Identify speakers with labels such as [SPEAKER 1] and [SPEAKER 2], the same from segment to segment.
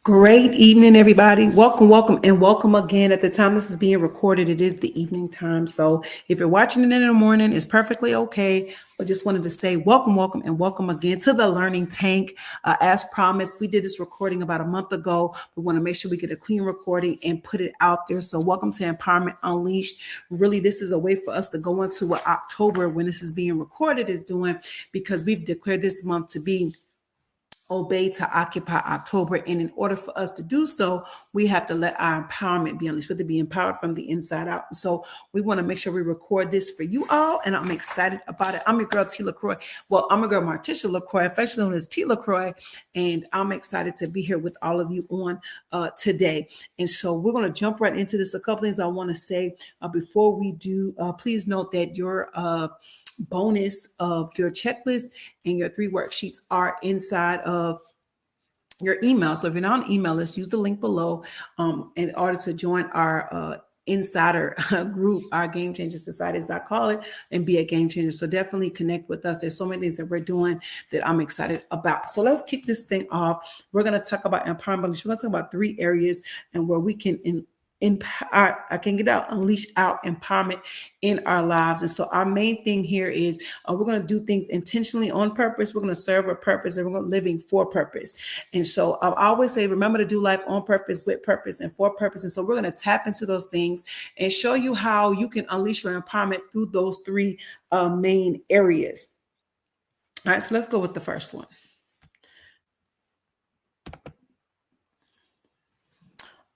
[SPEAKER 1] Great evening, everybody. Welcome, welcome, and welcome again. At the time this is being recorded, it is the evening time. So if you're watching it in the morning, it's perfectly okay. But just wanted to say welcome, welcome, and welcome again to the Learning Tank. As promised, we did this recording about a month ago. We want to make sure we get a clean recording and put it out there. So welcome to Empowerment Unleashed. Really, this is a way for us to go into what October, when this is being recorded, is doing, because we've declared this month to be Obey to Occupy October. And in order for us to do so, we have to let our empowerment be unleashed, to be empowered from the inside out. So we want to make sure we record this for you all, and I'm excited about it. I'm your girl, T. LaCroix. Well, I'm your girl, Martisha LaCroix, affectionately known as T. LaCroix, and I'm excited to be here with all of you on today. And so we're going to jump right into this. A couple things I want to say before we do. Please note that your bonus of your checklist and your 3 worksheets are inside of your email. So if you're not on email list, use the link below in order to join our insider group, our Game Changer Society, as I call it, and be a game changer. So definitely connect with us. There's so many things that we're doing that I'm excited about. So let's kick this thing off. We're going to talk about empowerment. We're going to talk about 3 areas and where we can unleash our empowerment in our lives. And so our main thing here is we're going to do things intentionally on purpose. We're going to serve a purpose, and we're going to living for purpose. And so I always say, remember to do life on purpose, with purpose, and for purpose. And so we're going to tap into those things and show you how you can unleash your empowerment through those 3 main areas. All right, so let's go with the first one.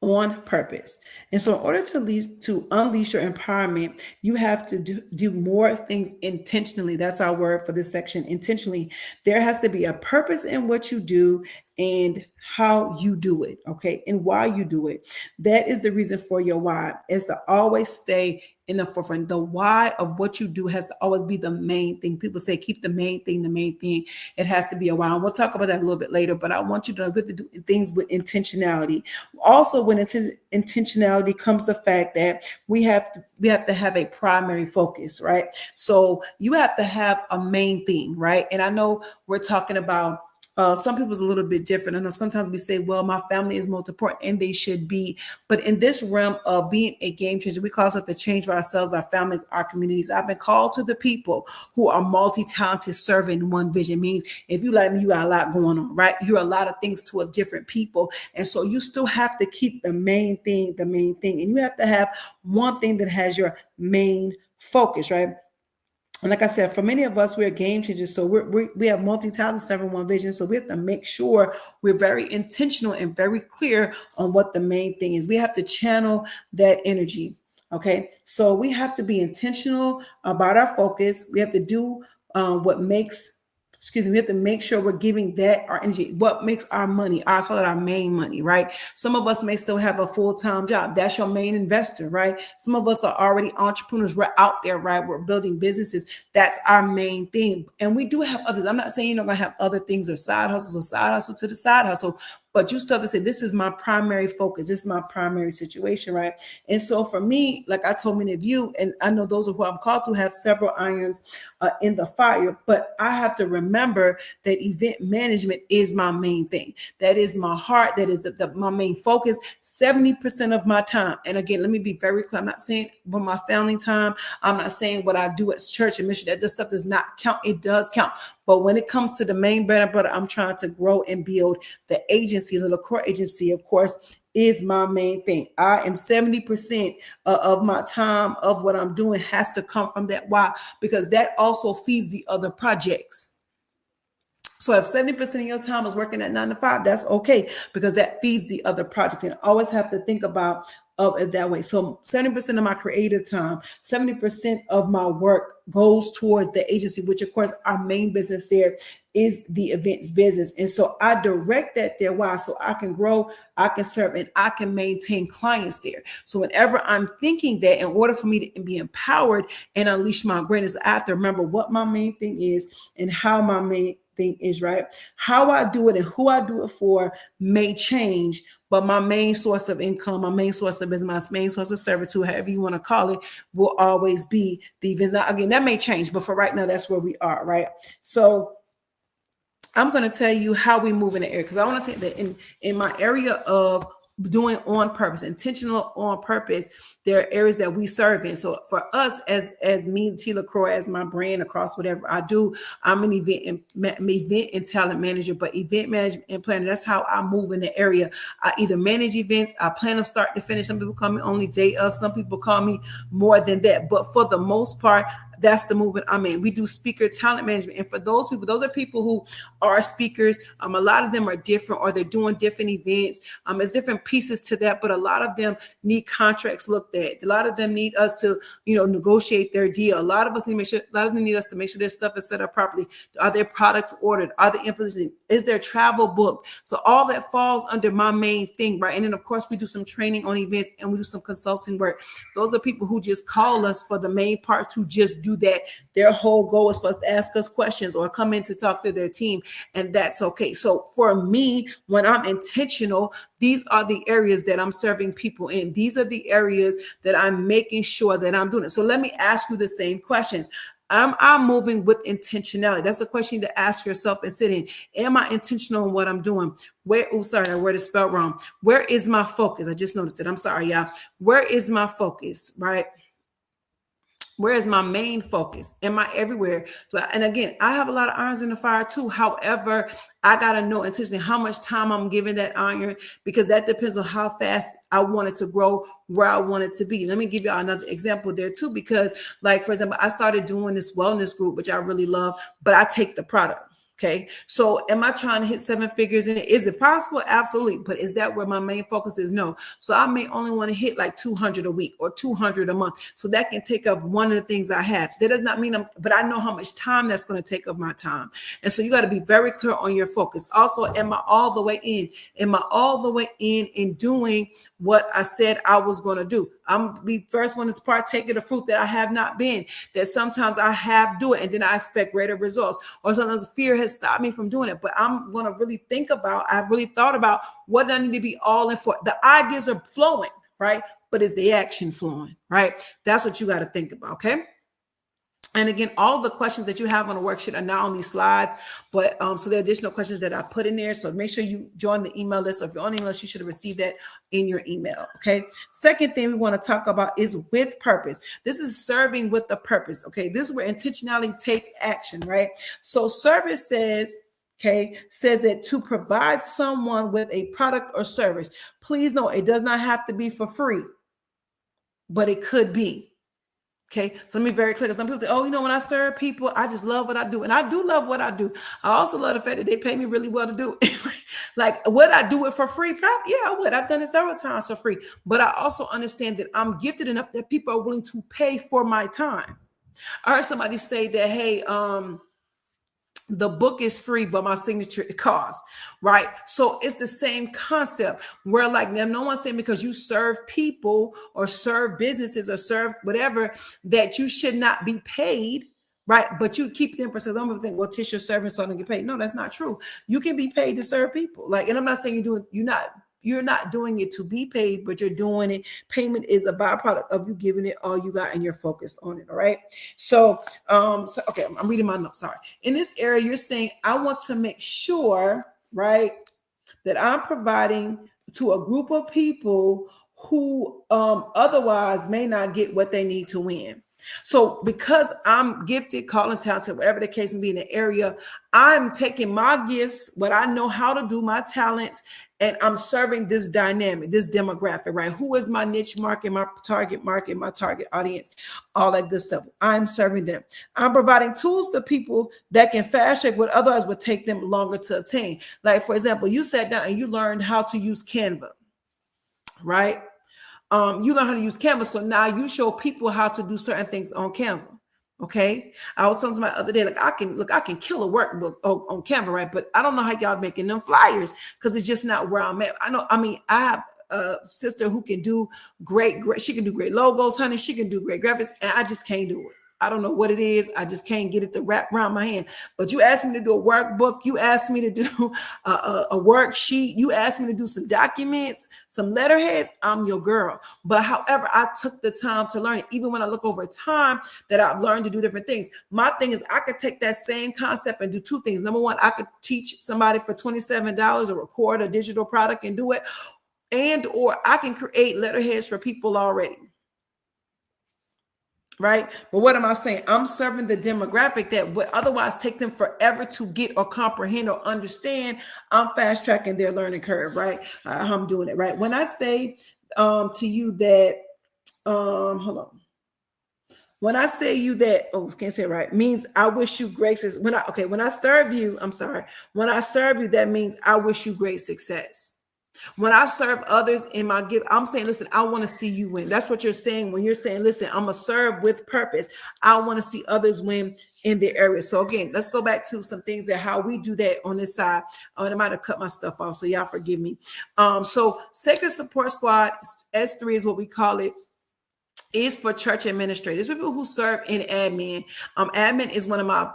[SPEAKER 1] On purpose. And so in order to unleash your empowerment, you have to do more things intentionally. That's our word for this section, intentionally. There has to be a purpose in what you do and how you do it, okay, and why you do it. That is the reason for your why, is to always stay in the forefront. The why of what you do has to always be the main thing. People say keep the main thing the main thing. It has to be a why. And we'll talk about that a little bit later, but I want you to know we have to do things with intentionality. Also, with intentionality comes the fact that we have to have a primary focus, right? So you have to have a main thing, right? And I know we're talking about some people's a little bit different. I know sometimes we say, well, my family is most important, and they should be. But in this realm of being a game changer, we call it the change for ourselves, our families, our communities. I've been called to the people who are multi-talented, serving one vision. Means if you like me, you got a lot going on, right? You're a lot of things to a different people. And so you still have to keep the main thing, the main thing. And you have to have one thing that has your main focus, right? And like I said, for many of us, we're game changers. So we have multi-talented, serving one vision. So we have to make sure we're very intentional and very clear on what the main thing is. We have to channel that energy. Okay. So we have to be intentional about our focus. We have to do we have to make sure we're giving that our energy, what makes our money, I call it our main money, right? Some of us may still have a full-time job. That's your main investor, right? Some of us are already entrepreneurs. We're out there, right? We're building businesses. That's our main thing. And we do have others. I'm not saying you're not going to have other things or side hustles to the side hustle, but you still have to say, this is my primary focus. This is my primary situation, right? And so for me, like I told many of you, and I know those who I'm called to have several irons in the fire, but I have to remember that event management is my main thing. That is my heart. That is my main focus. 70% of my time. And again, let me be very clear. I'm not saying for my family time. I'm not saying what I do at church and mission. That this stuff does not count. It does count. But when it comes to the main bread and butter, I'm trying to grow and build the agency, the LaCroix agency, of course, is my main thing. I am 70% of my time of what I'm doing has to come from that. Why? Because that also feeds the other projects. So if 70% of your time is working at 9 to 5, that's okay, because that feeds the other project. And I always have to think about it that way. So 70% of my creative time, 70% of my work goes towards the agency, which of course our main business there is the events business. And so I direct that there. Why? So I can grow, I can serve, and I can maintain clients there. So whenever I'm thinking that, in order for me to be empowered and unleash my greatness, I have to remember what my main thing is and how my main thing is, right? How I do it and who I do it for may change, but my main source of income, my main source of business, my main source of servitude, however you want to call it, will always be the events. Now, again, that may change, but for right now, that's where we are, right? So I'm going to tell you how we move in the area, because I want to say that in my area of doing on purpose, intentional on purpose, there are areas that we serve in. So for us, as me, T. LaCroix, as my brand across whatever I do, I'm an event and talent manager, but event management and planning, that's how I move in the area. I either manage events, I plan them start to finish. Some people call me only day of, some people call me more than that. But for the most part, that's the movement I'm in. We do speaker talent management. And for those people, those are people who are speakers. A lot of them are different, or they're doing different events. There's different pieces to that, but a lot of them need contracts looked at. A lot of them need us to, negotiate their deal. A lot of us need to make sure, a lot of them need us to make sure their stuff is set up properly. Are their products ordered? Are they implemented? Is their travel booked? So all that falls under my main thing, right? And then of course we do some training on events and we do some consulting work. Those are people who just call us for the main part to just do that. Their whole goal is for us to ask us questions or come in to talk to their team, and that's okay. So for me, when I'm intentional, these are the areas that I'm serving people in. These are the areas that I'm making sure that I'm doing it. So let me ask you the same questions. Am I moving with intentionality? That's a question you need to ask yourself and sit in. Am I intentional in what I'm doing? Sorry, I word is spelled wrong. Where is my focus? I just noticed it. I'm sorry, y'all. Where is my focus, right? Where is my main focus? Am I everywhere? So, and again, I have a lot of irons in the fire too. However, I got to know intentionally how much time I'm giving that iron, because that depends on how fast I want it to grow, where I want it to be. Let me give you another example there too, because like, for example, I started doing this wellness group, which I really love, but I take the product. Okay. So am I trying to hit 7 figures in it? Is it possible? Absolutely. But is that where my main focus is? No. So I may only want to hit like 200 a week or 200 a month. So that can take up one of the things I have. That does not mean but I know how much time that's going to take up my time. And so you got to be very clear on your focus. Also, am I all the way in? Am I all the way in doing what I said I was going to do? I'm the first one to partake of the fruit that I have not been, that sometimes I have do it and then I expect greater results, or sometimes fear has stopped me from doing it. But I'm going to really I've really thought about what I need to be all in for. The ideas are flowing, right? But is the action flowing, right? That's what you got to think about, okay? And again, all the questions that you have on the worksheet are not on these slides, but so there are additional questions that I put in there. So make sure you join the email list. So if you're on the email list, you should have received that in your email. Okay. Second thing we want to talk about is with purpose. This is serving with a purpose. Okay. This is where intentionality takes action, right? So service says that to provide someone with a product or service, please know it does not have to be for free, but it could be. Okay, so let me be very clear. Some people say, when I serve people, I just love what I do. And I do love what I do. I also love the fact that they pay me really well to do it. Like, would I do it for free? Probably, yeah, I would. I've done it several times for free. But I also understand that I'm gifted enough that people are willing to pay for my time. I heard somebody say that, hey, the book is free, but my signature it costs, right? So it's the same concept where like no one's saying because you serve people or serve businesses or serve whatever that you should not be paid, right? But you keep them because I'm gonna think, well, Tish, you're serving so I don't get paid. No, that's not true. You can be paid to serve people. Like, and I'm not saying you're not doing it to be paid, but you're doing it. Payment is a byproduct of you giving it all you got and you're focused on it. All right. So okay, I'm reading my notes. Sorry. In this area, you're saying, I want to make sure, right, that I'm providing to a group of people who otherwise may not get what they need to win. So because I'm gifted, called, and talented, whatever the case may be in the area, I'm taking my gifts, what I know how to do, my talents, and I'm serving this dynamic, this demographic, right? Who is my niche market, my target audience, all that good stuff. I'm serving them. I'm providing tools to people that can fast track what otherwise would take them longer to obtain. Like, for example, you sat down and you learned how to use Canva, right? You learn how to use Canva. So now you show people how to do certain things on Canva. Okay. I was telling somebody the other day, I can kill a workbook on Canva, right? But I don't know how y'all making them flyers because it's just not where I'm at. I have a sister who can do great. She can do great logos, honey. She can do great graphics, and I just can't do it. I don't know what it is. I just can't get it to wrap around my hand. But you asked me to do a workbook. You asked me to do a worksheet. You asked me to do some documents, some letterheads. I'm your girl. But however, I took the time to learn it. Even when I look over time that I've learned to do different things. My thing is I could take that same concept and do two things. Number one, I could teach somebody for $27 or record a digital product and do it. And or I can create letterheads for people already. Right. But what am I saying? I'm serving the demographic that would otherwise take them forever to get or comprehend or understand. I'm fast tracking their learning curve. Right. I'm doing it. Right. When I say to you that, hold on. When I say you that, oh, can't say it right, means I wish you great success. When I serve you, I'm sorry. When I serve you, that means I wish you great success. When I serve others in my gift, I'm saying, listen, I want to see you win. That's what you're saying when you're saying, listen, I'm going to serve with purpose. I want to see others win in their area. So again, let's go back to some things that how we do that on this side. And I might have cut my stuff off, so y'all forgive me. So Sacred Support Squad, S3 is what we call it, is for church administrators, people who serve in admin. Admin is one of my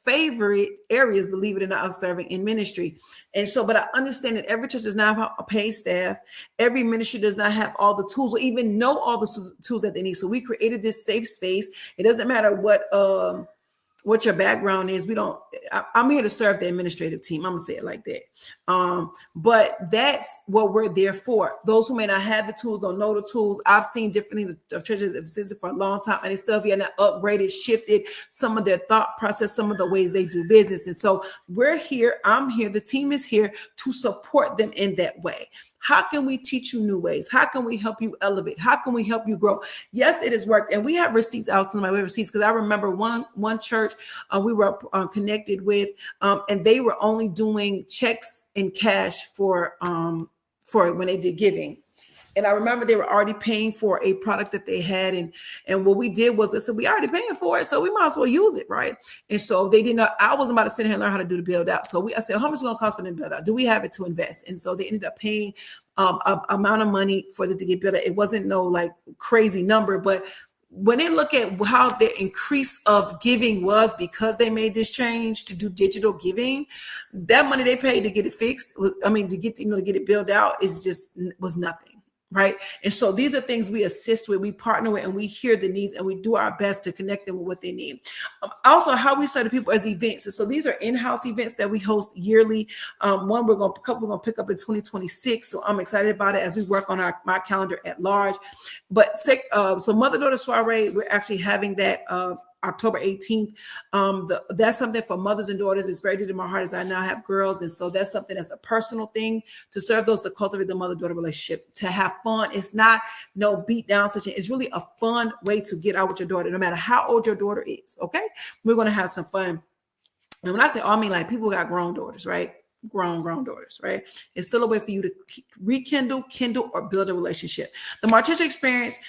[SPEAKER 1] favorite areas, believe it or not, of serving in ministry. And so, but I understand that every church does not have a paid staff. Every ministry does not have all the tools or even know all the tools that they need. So we created this safe space. It doesn't matter what your background is. I'm here to serve the administrative team. I'm gonna say it like that. But that's what we're there for. Those who may not have the tools, don't know the tools. I've seen different things of churches that have existed for a long time, and they still have not upgraded, shifted some of their thought process, some of the ways they do business. And so we're here. I'm here. The team is here to support them in that way. How can we teach you new ways? How can we help you elevate? How can we help you grow? Yes, it has worked. And we have receipts out. Some of my receipts, because I remember one church we were connected with, and they were only doing checks and cash for when they did giving. And I remember they were already paying for a product that they had. And what we did was I said, we already paying for it, so we might as well use it, right? And so they did not, I wasn't about to sit here and learn how to do the build out. So I said, how much is it going to cost for them to build out? Do we have it to invest? And so they ended up paying a amount of money for it to get built out. It wasn't no like crazy number, but when they look at how their increase of giving was because they made this change to do digital giving, that money they paid to get it fixed, to get it built out was nothing. Right. And so these are things we assist with, we partner with, and we hear the needs and we do our best to connect them with what they need. Also, how we serve the people as events. And so these are in-house events that we host yearly. One we're going to pick up in 2026. So I'm excited about it as we work on my calendar at large. But so Mother-Daughter Soiree, we're actually having that October 18th. That's something for mothers and daughters. It's very dear to my heart as I now have girls. And so that's something that's a personal thing to serve those, to cultivate the mother-daughter relationship, to have fun. It's not no beat down situation. It's really a fun way to get out with your daughter, no matter how old your daughter is. Okay. We're going to have some fun. And when I say all, I mean like people got grown daughters, right? Grown daughters, right? It's still a way for you to rekindle, kindle, or build a relationship. The Marticia Experience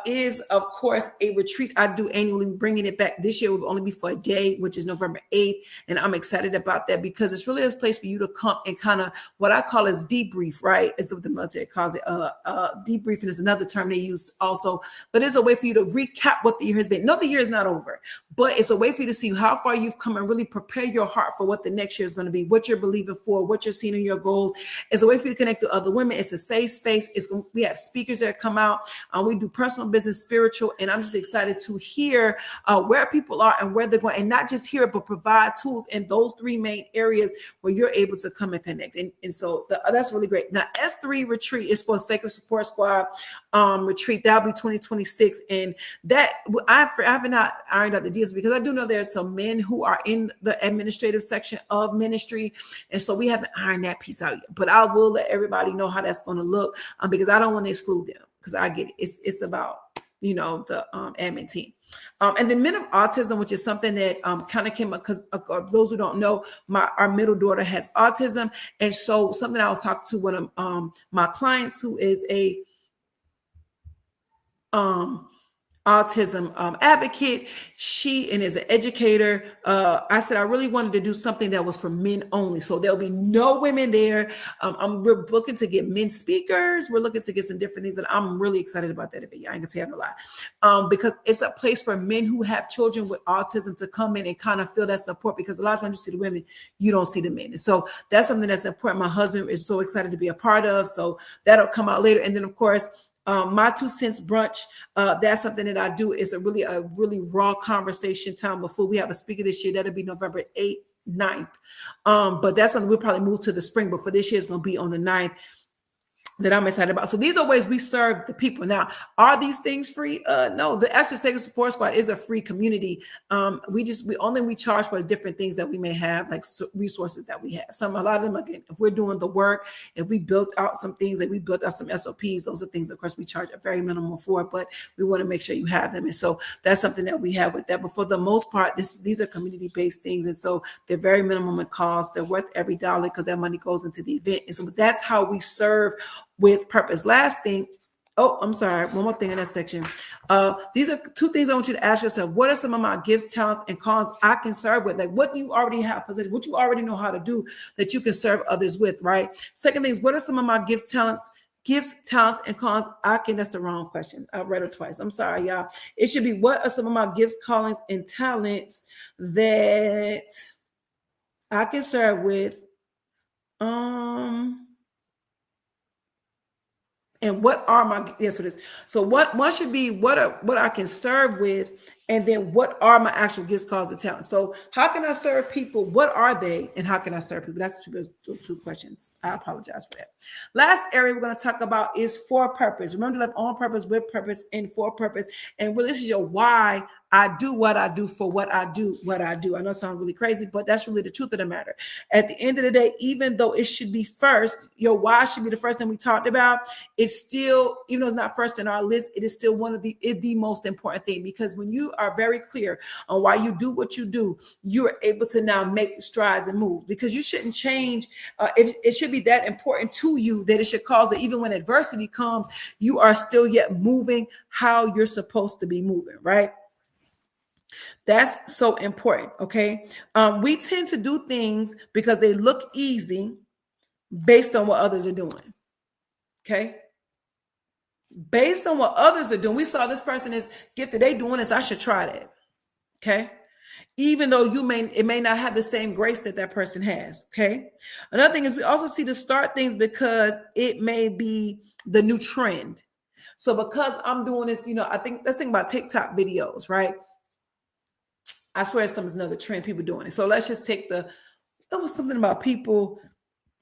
[SPEAKER 1] is, of course, a retreat I do annually. Bringing it back this year will only be for a day, which is November 8th. And I'm excited about that because it's really a place for you to come and kind of what I call is debrief, right? It's what the military calls it. Debriefing is another term they use also, but it's a way for you to recap what the year has been. No, the year is not over, but it's a way for you to see how far you've come and really prepare your heart for what the next year is going to be, what you're believing for, what you're seeing in your goals. It's a way for you to connect to other women. It's a safe space. We have speakers that come out. We do personal, business, spiritual, and I'm just excited to hear where people are and where they're going, and not just hear it, but provide tools in those three main areas where you're able to come and connect. And so that's really great. Now, S3 retreat is for Sacred Support Squad retreat. That'll be 2026, and that I have not ironed out the deals because I do know there's some men who are in the administrative section of ministry, and so we haven't ironed that piece out yet, but I will let everybody know how that's going to look because I don't want to exclude them because I get it. It's about, the admin team. And the Men of Autism, which is something that kind of came up because those who don't know, our middle daughter has autism. And so something I was talking to one of my clients who is a autism advocate. She and is an educator. I said I really wanted to do something that was for men only, so there'll be no women there. We're looking to get men speakers. We're looking to get some different things, and I'm really excited about that. I ain't gonna tell you a lot, because it's a place for men who have children with autism to come in and kind of feel that support. Because a lot of times you see the women, you don't see the men, and so that's something that's important. My husband is so excited to be a part of, so that'll come out later. And then of course, my 2 cents brunch, that's something that I do. It's a really raw conversation time before we have a speaker this year. That'll be November 8th, 9th. But that's something we'll probably move to the spring, but for this year, it's going to be on the 9th. That I'm excited about. So these are ways we serve the people. Now, are these things free? No, the Extra Sacred Support Squad is a free community. We charge for is different things that we may have, like resources that we have. A lot of them, again, if we're doing the work, if we built out some things, like we built out some SOPs, those are things, of course, we charge a very minimal for, but we want to make sure you have them. And so that's something that we have with that. But for the most part, these are community-based things. And so they're very minimum in cost. They're worth every dollar because that money goes into the event. And so that's how we serve with purpose. Last thing. Oh, I'm sorry. One more thing in that section. These are 2 things I want you to ask yourself. What are some of my gifts, talents, and callings I can serve with? Like what you already have possessed, what you already know how to do that you can serve others with, right? Second thing is, what are some of my gifts, talents, and callings I can, that's the wrong question. I read it twice. I'm sorry, y'all. It should be, what are some of my gifts, callings, and talents that I can serve with? And what are my, yes, it is. So what one should be what I can serve with, and then what are my actual gifts, cause, and talents. So how can I serve people? What are they, and how can I serve people? That's two questions. I apologize for that. Last area we're going to talk about is for purpose. Remember to live on purpose, with purpose, and for purpose. And really, this is your why I do what I do, for what I do, what I do. I know it sounds really crazy, but that's really the truth of the matter. At the end of the day, even though it should be first, your why should be the first thing we talked about. It's still, even though it's not first in our list, it is still one of the most important thing, because when you are very clear on why you do what you do, you are able to now make strides and move, because you shouldn't change. It should be that important to you that it should cause that even when adversity comes, you are still yet moving how you're supposed to be moving, right? That's so important. Okay. We tend to do things because they look easy based on what others are doing. Okay. Based on what others are doing. We saw this person is gifted. They doing this. I should try that. Okay. Even though it may not have the same grace that person has. Okay. Another thing is we also see to start things because it may be the new trend. So because I'm doing this, I think let's think about TikTok videos, right? I swear it's another trend, people doing it. So let's just take there was something about people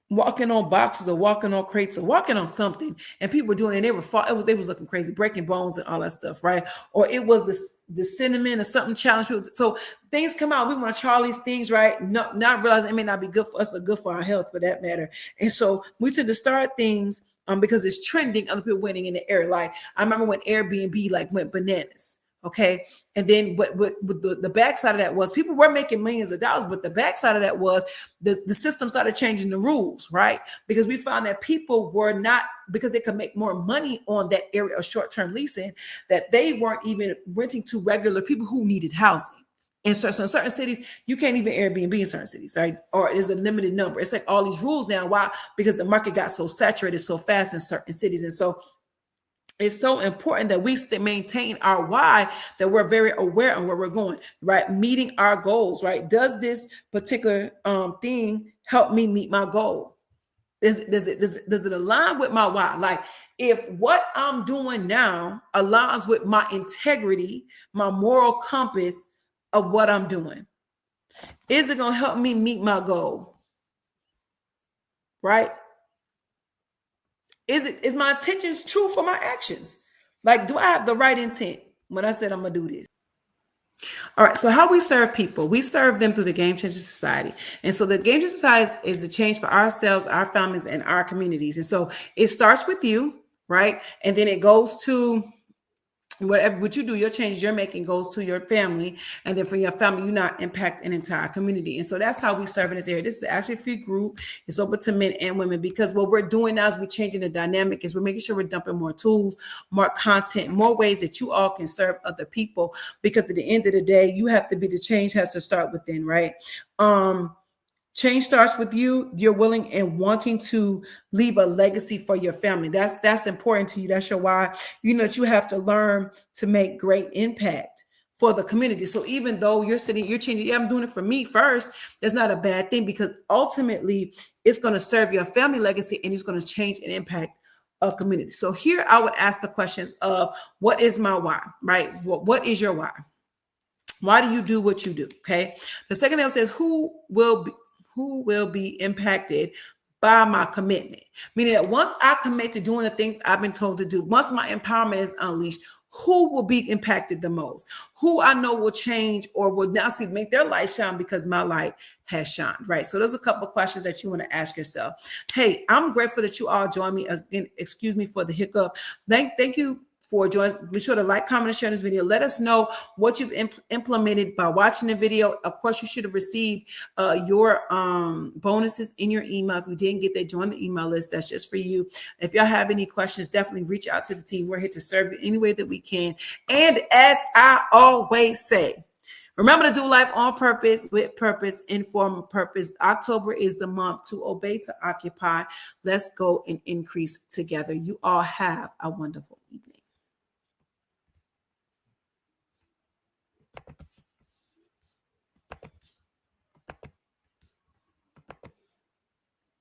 [SPEAKER 1] walking on boxes or walking on crates or walking on something, and people were doing it. They was looking crazy, breaking bones and all that stuff, right? Or it was the cinnamon or something challenge. So things come out. We want to try all these things, right? Not realizing it may not be good for us or good for our health, for that matter. And so we tend to start things because it's trending. Other people winning in the area. Like I remember when Airbnb went bananas. Okay. And then what the backside of that was people were making millions of dollars, but the backside of that was the system started changing the rules, right? Because we found that people were not, because they could make more money on that area of short-term leasing, that they weren't even renting to regular people who needed housing. In certain cities, you can't even Airbnb in certain cities, right? Or there's a limited number. It's like all these rules now. Why? Because the market got so saturated so fast in certain cities. And so it's so important that we maintain our why, that we're very aware of where we're going, right? Meeting our goals, right? Does this particular thing help me meet my goal? Does it align with my why? Like if what I'm doing now aligns with my integrity, my moral compass of what I'm doing, is it going to help me meet my goal? Right? Is my intentions true for my actions? Like, do I have the right intent when I said I'm gonna do this? All right, so how we serve people, we serve them through the Game Changer Society. And so the Game Changer Society is the change for ourselves, our families, and our communities. And so it starts with you, right? And then it goes to whatever what you do, your changes you're making goes to your family, and then for your family, you not impact an entire community. And so that's how we serve in this area. This is actually a free group. It's open to men and women, because what we're doing now is we're changing the dynamic. Is we're making sure we're dumping more tools, more content, more ways that you all can serve other people. Because at the end of the day, you have to be the change has to start within, right? Change starts with you. You're willing and wanting to leave a legacy for your family. That's important to you. That's your why. You know that you have to learn to make great impact for the community. So even though you're changing, yeah, I'm doing it for me first. That's not a bad thing, because ultimately it's going to serve your family legacy, and it's going to change and impact a community. So here I would ask the questions of what is my why, right? What is your why? Why do you do what you do? Okay. The second thing says, who will be impacted by my commitment? Meaning that once I commit to doing the things I've been told to do, once my empowerment is unleashed, who will be impacted the most? Who I know will change or will now make their light shine because my light has shined, right? So there's a couple of questions that you want to ask yourself. Hey, I'm grateful that you all joined me. Again, excuse me for the hiccup. Thank you for joining. Be sure to like, comment, and share this video. Let us know what you've implemented by watching the video. Of course, you should have received your bonuses in your email. If you didn't get that, join the email list. That's just for you. If y'all have any questions, definitely reach out to the team. We're here to serve you any way that we can. And as I always say, remember to do life on purpose, with purpose, inform purpose. October is the month to obey, to occupy. Let's go and increase together. You all have a wonderful evening.